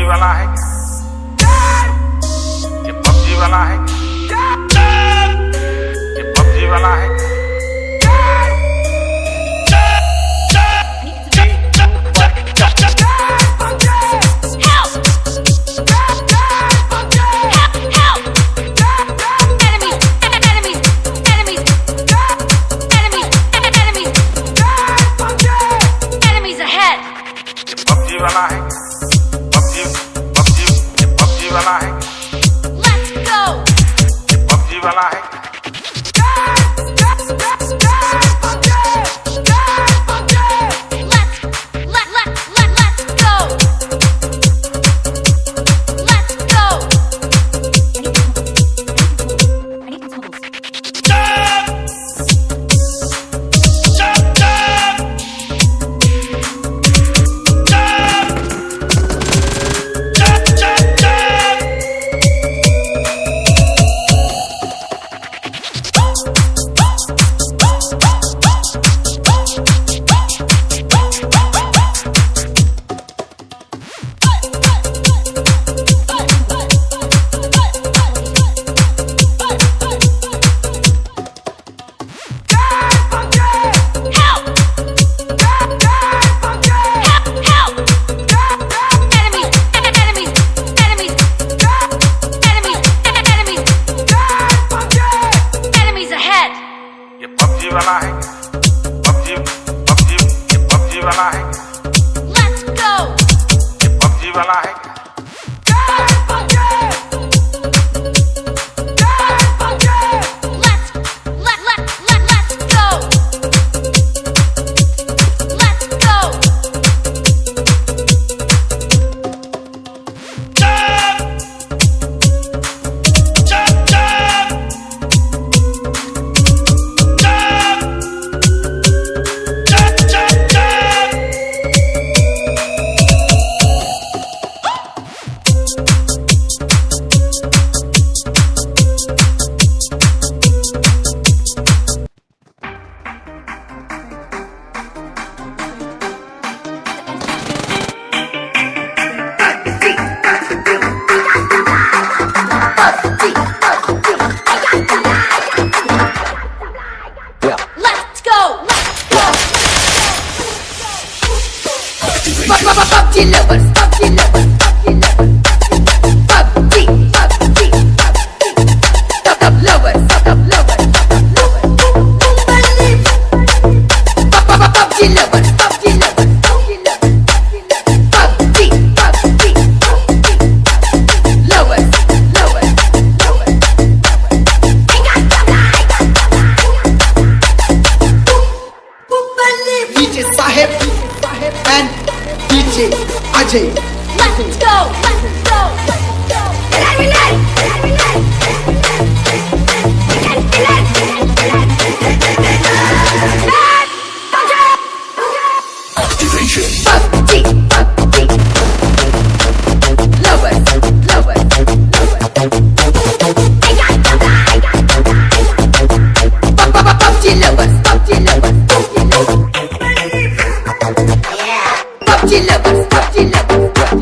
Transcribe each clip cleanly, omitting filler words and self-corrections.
PUBG वाला है ये पबजी वाला है ये पबजी वाला है वाला है पबजी पबजी ये पबजी वाला है Let's go ये पबजी वाला है पबजी वाला है पबजी पबजी ये पबजी वाला है Let's go ये पबजी वाला है PUBG lovers, PUBG lovers, PUBG lovers, PUBG, PUBG, top lovers, top lovers, PUBG lovers, PUBG lovers, PUBG, PUBG, lovers, lovers, DJ Saheb and DJ Ajay. Let's go, let's go, let's go. Activation. PUBG, PUBG, lovers, lovers, lovers. PUBG lovers, PUBG lovers, PUBG lovers. PUBG lovers, PUBG lovers.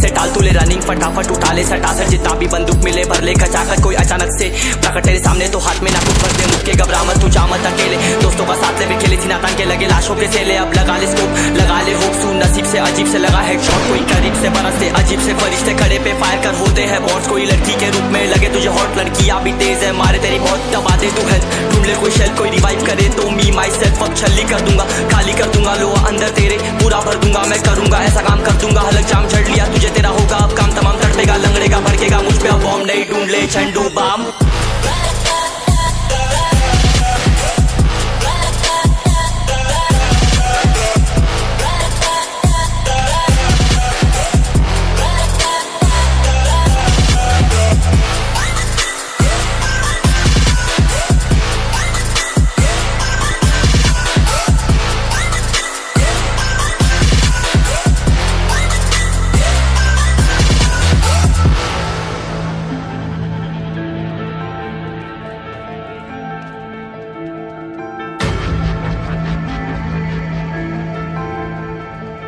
से टाल तू ले running फटाफट उठा ले सटासट जितना भी बंदूक मिले भर ले खचाखच कोई अचानक से प्रकट तेरे सामने तो हाथ में ना कुछ भर दे मुक्के घबरा मत तू जा मत अकेले दोस्तों का साथ ले भी खेले थी नातान के लगे लाशों के सेले अब लगा ले स्कोप लगा ले होप सू नसीब से अजीब से लगा हेडशॉट कोई करीब से बरसते अजीब से फरिश्ते खड़े पे फायर कर होते हैं बॉट्स कोई लड़की के रूप में लगे तुझे हॉट लड़कियां भी तेज है मारे तेरी बहुत दबा दे तू हेल्थ ढूंढ ले कोई शेल कोई रिवाइव करे तो मी माई सेल्फ अब छल्ली कर दूंगा खाली कर दूंगा लो अंदर तेरे पूरा भर दूंगा मैं करूंगा ऐसा काम कर दूंगा हलक जाम झड़ लिया तुझे तेरा होगा अब काम तमाम तड़पेगा लंगड़ेगा भड़केगा मुझ पे अब बॉम्ब नहीं ढूंढ ले झंडू balm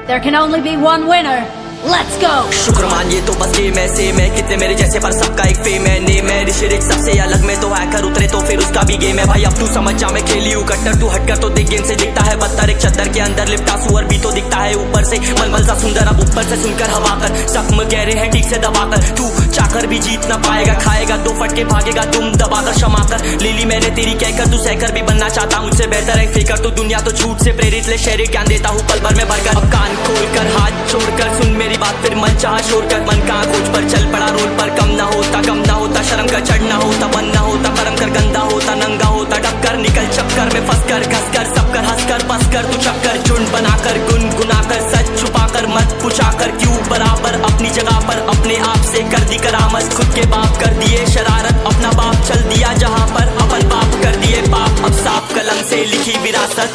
There can only be one winner. Let's go. शुक्र मानिए तो बस गेम ऐसे मैं कितने मेरे जैसे पर सबका एक फेम है नेम है ऋषि सबसे अलग में तो हैकर उतरे तो फिर उसका भी गेम है भाई अब तू समझ जा मैं खेली हूँ कट्टर तू हटकर तो देख गेम से दिखता है बदतर एक चद्दर के अंदर लिपटा सुअर भी तो दिखता है ऊपर से मलमल सा सुंदर अब ऊपर से सुनकर हवा कर जख्म गहरे हैं ठीक से दबाकर तू चाकर भी जीत ना पाएगा खाएगा दो फटके भागेगा तुम दबाकर क्षमा कर ले ली मैंने तेरी कहकर तू सहकर भी बनना चाहता मुझसे बेहतर है फिकर तू दुनिया तो झूठ से प्रेरित ले शेर ज्ञान देता हूँ पल भर में भरकर अब कान खोलकर हाथ छोड़कर सुन मेरी बात फिर मन चाह शोर कर मन कहाँ खोज पर चल पड़ा रोल पर कम ना होता शर्म का चढ़ना होता बनना होता कर्म कर गंदा होता नंगा होता डक्कर निकल चक्कर में फंस कर घस कर सब कर हंस कर बस कर तू चक्कर झुंड बनाकर गुनगुनाकर सच छुपाकर मत पूछाकर क्यों बराबर अपनी जगह पर अपने आप से कर दी करामत खुद के बाप कर दिए शरारत अपना बाप चल दिया जहाँ पर अपन बाप कर दिए बाप अब साफ कलम से लिखी विरासत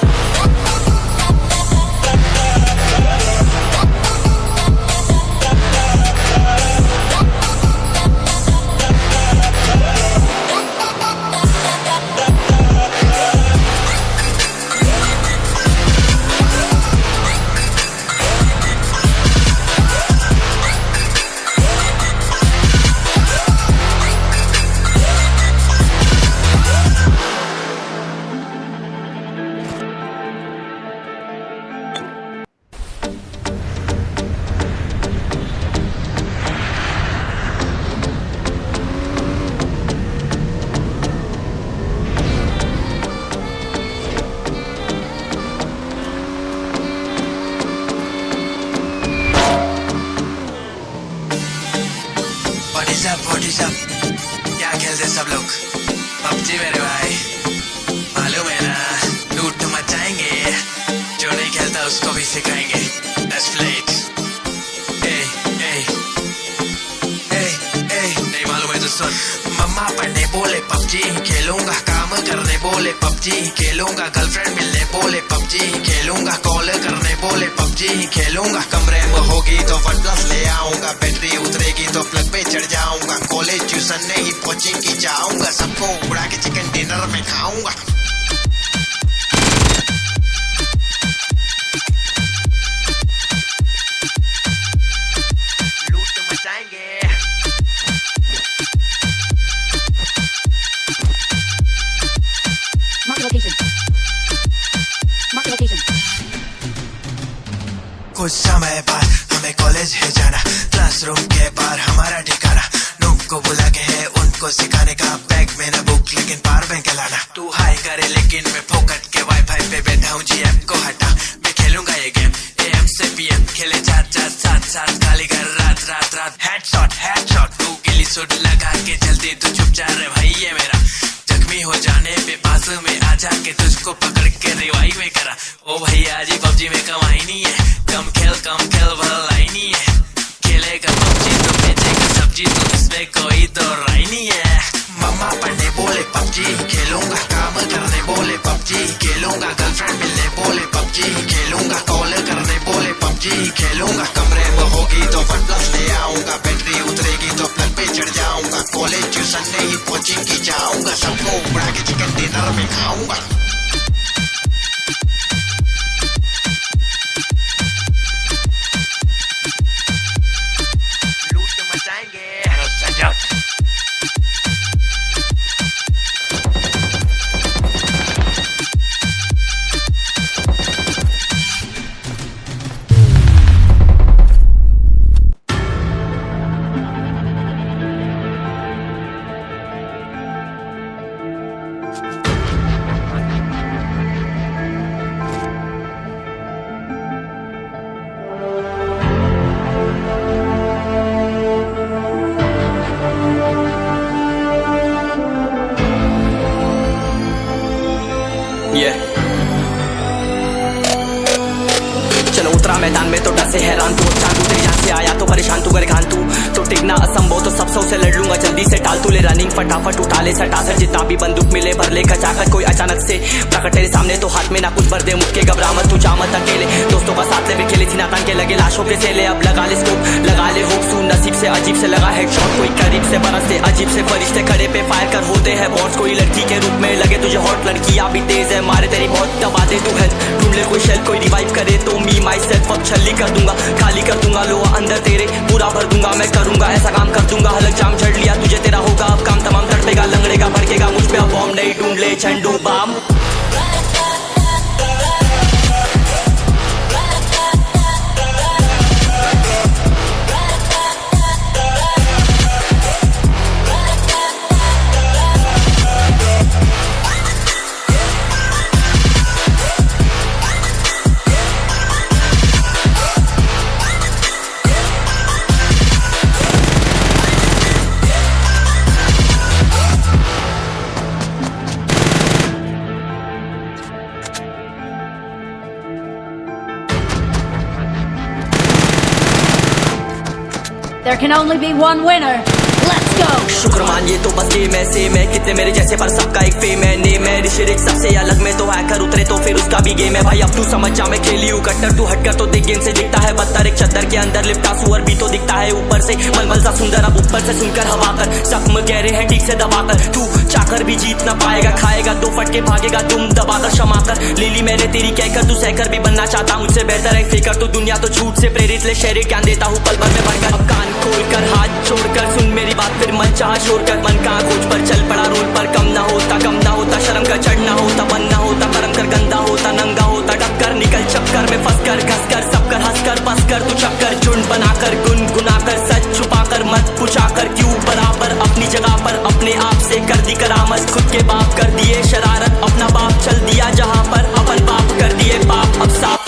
What is up? क्या खेलते सब लोग पबजी मेरे भाई मालूम है ना लूट मचाएंगे जो नहीं खेलता उसको भी सिखाएंगे Let's play it. नहीं मालूम है तो सुन मम्मा पढ़ने बोले पबजी खेलूंगा काम करने बोले पबजी खेलूंगा गर्लफ्रेंड मिलने बोले पबजी खेलूंगा कॉल करने बोले पबजी खेलूंगा कमरे में होगी तो OnePlus ले आऊंगा बैटरी उतरेगी तो प्लग पे चढ़ जाऊंगा कॉलेज ट्यूशन नहीं कोचिंग की जाऊंगा सबको उड़ा के चिकन डिनर में खाऊंगा लूट मचाएंगे Mark location. कुछ समय बाद हमें कॉलेज है जाना क्लासरूम के बाहर हमारा ठिकाना नूब को बुला के है उनको सिखाने का बैग में ना बुक लेकिन पावर बैंक लाना तू हाई करे लेकिन मैं फोकट के वाईफाई पे बैठा हूँ जी ऐप को हटा मैं खेलूंगा ये गेम AM से PM खेले 4-4-7-7 खाली कर रात हेडशॉट तू गिली सूट लगा के जल्दी तू चुप जा रे भाई ये मेरा जख्मी हो जाने पे पास में आ जाके तुझको पकड़ के रिवाइव में करा ओ भैया जी पबजी में कमाई नहीं है कम खेल भलाई नहीं है खेलेगा पबजी तो बेचेगा सब्जी तो इसमें कोई तो राय नहीं है मम्मा पढ़ने बोले पबजी खेलूंगा काम करने बोले पबजी खेलूंगा गर्लफ्रेंड मिलने बोले पबजी खेलूंगा कॉल करने बोले पबजी खेलूंगा कमरे में होगी तो OnePlus ले आऊंगा बैटरी उतरेगी तो प्लग पे चढ़ जाऊंगा कॉलेज ट्यूशन नहीं कोचिंग की जाऊंगा सबको उड़ा के चिकन डिनर में खाऊंगा से हैरान तू चांदू तेरी जान से आया तो परेशान तू कर घान तू तो टिकना असंभव तो सब से लड़ लूंगा जल्दी से टाल तू ले रनिंग फटाफट उठा ले सटा सर जितना भी बंदूक मिले भर ले खचाकर कोई अचानक से प्रकट तेरे सामने तो हाथ में ना कुछ भर दे मुक्के घबरा मत तू जा मत अकेले दोस्तों का साथ ले भी खेले थी नातान के लगे लाशों के सेले अब लगा ले स्कोप लगा ले होप सू नसीब से अजीब से लगा हेडशॉट कोई करीब से बरसते अजीब से फरिश्ते खड़े पे फायर कर होते हैं बॉट्स कोई लड़की के रूप में लगे तुझे हॉट लड़कियां भी तेज है मारे तेरी बहुत दबा दे तू हेल्थ ढूंढ ले कोई शेल कोई रिवाइव करे तो मी माई सेल्फ अब छल्ली कर दूंगा खाली कर दूंगा लो अंदर तेरे पूरा भर दूंगा मैं करूंगा ऐसा काम कर दूंगा हलक जाम झड़ लिया तुझे तेरा होगा अब काम तमाम तड़पेगा लंगड़ेगा भड़केगा मुझ पे अब बॉम्ब नहीं ढूंढ ले झंडू balm There can only be one winner. Let's go! शुक्र मानिए तो बस गेम ऐसे मैं कितने मेरे जैसे पर सबका एक फेम है नेम है ऋषिरिक सबसे अलग में तो हैकर उतरे तो फिर उसका भी गेम है भाई अब तू समझ जा मैं खेली हूँ कट्टर तू हटकर तो देख गेम से दिखता है बदतर एक चद्दर के अंदर लिपटा सुअर भी तो दिखता है ऊपर से मलमल सा सुंदर अब ऊपर से सुनकर हवा कर जख्म गहरे हैं ठीक से दबाकर तू चाकर भी जीत ना पाएगा खाएगा दो फटके भागेगा तुम दबाकर क्षमा कर ले ली मैंने तेरी कहकर तू सहकर भी बनना चाहता मुझसे बेहतर है फेकर तू दुनिया तो झूठ से प्रेरित ले शहर ज्ञान देता हूँ पल भर में भरकर अब कान खोलकर हाथ छोड़कर सुन मेरी बात फिर मन चाह शोर कर मन का खोज पर चल पड़ा रोल पर कम ना होता शर्म का चढ़ना होता बनना होता कर्म कर गंदा होता नंगा होता टक्कर निकल चक्कर में फंस कर घस कर सब कर हंस कर बस कर तू चक्कर झुंड बनाकर गुनगुनाकर सच छुपाकर मत पूछाकर क्यों बराबर अपनी जगह पर अपने आप से कर दी करामत खुद के बाप कर दिए शरारत अपना बाप चल दिया जहाँ पर अपन बाप कर दिए बाप अब साफ